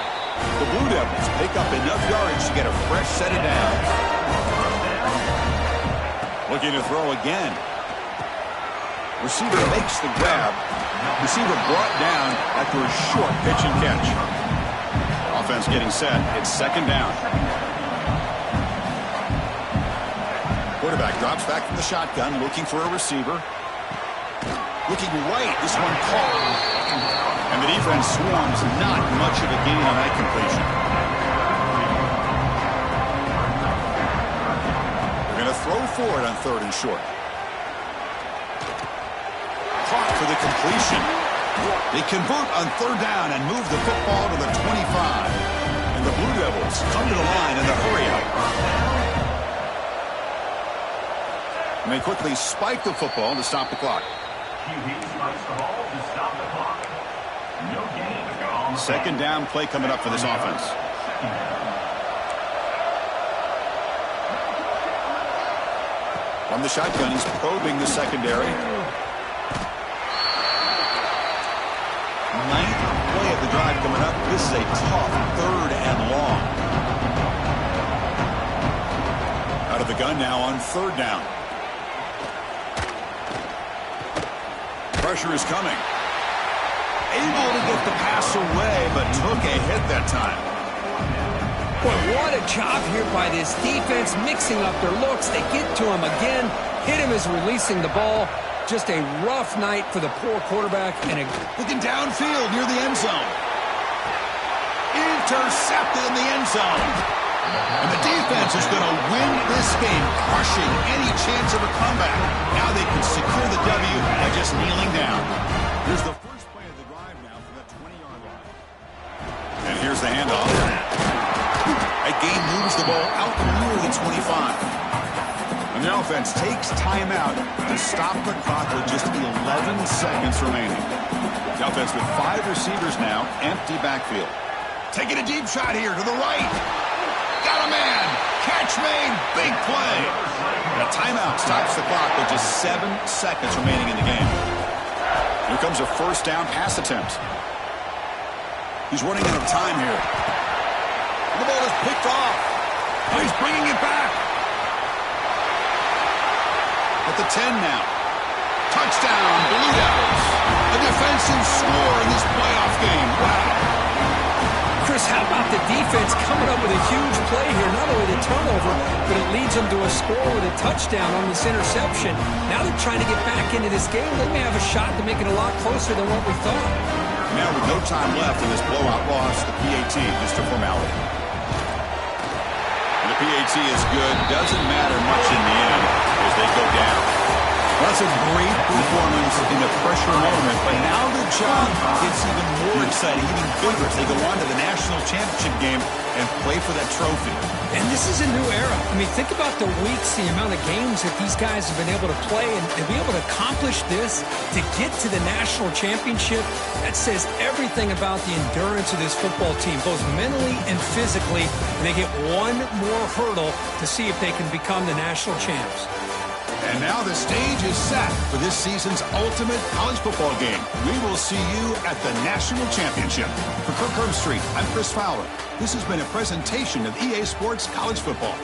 The Blue Devils pick up enough yardage to get a fresh set of downs. Looking to throw again. Receiver makes the grab. Receiver brought down after a short pitch and catch. Offense getting set. It's 2nd down. Quarterback drops back from the shotgun, looking for a receiver. Looking right, this one caught. And the defense swarms, not much of a gain on that completion. They're going to throw for it on 3rd and short. Caught for the completion. They convert on 3rd down and move the football to the 25. And the Blue Devils come to the line in the hurry-up. And they quickly spike the football to stop the clock. No gain. 2nd down play coming up for this offense. From the shotgun, he's probing the secondary. 9th play of the drive coming up. This is a tough 3rd and long. Out of the gun now on 3rd down. Pressure is coming. Able to get the pass away, but took a hit that time. Boy, what a job here by this defense, mixing up their looks. They get to him again. Hit him as releasing the ball. Just a rough night for the poor quarterback. And looking downfield near the end zone. Intercepted in the end zone. And the defense is going to win this game, crushing any chance of a comeback. Now they can secure the W by just kneeling down. Here's the first play of the drive now from the 20-yard line. And here's the handoff. That game moves the ball out near the 25. And the offense takes timeout to stop the clock with just 11 seconds remaining. The offense with 5 receivers now, empty backfield. Taking a deep shot here to the right. Got a man. Catch made. Big play. And a timeout stops the clock with just 7 seconds remaining in the game. Here comes a 1st down pass attempt. He's running out of time here. The ball is picked off. Oh, he's bringing it back. At the 10 now. Touchdown, Blue Devils. A defensive score in this playoff game. Wow. Chris, how about the defense coming up with a huge play here? Not only the turnover, but it leads them to a score with a touchdown on this interception. Now they're trying to get back into this game. They may have a shot to make it a lot closer than what we thought. Now with no time left in this blowout loss, the PAT just a formality. And the PAT is good. Doesn't matter much in the end as they go down. Well, was a great performance in a pressure moment, but now the job gets even more exciting, even bigger as they go on to the national championship game and play for that trophy. And this is a new era. I mean, think about the weeks, the amount of games that these guys have been able to play, and to be able to accomplish this, to get to the national championship, that says everything about the endurance of this football team, both mentally and physically. And they get one more hurdle to see if they can become the national champs. And now the stage is set for this season's ultimate college football game. We will see you at the national championship. For Kirk Herbstreit, I'm Chris Fowler. This has been a presentation of EA Sports College Football.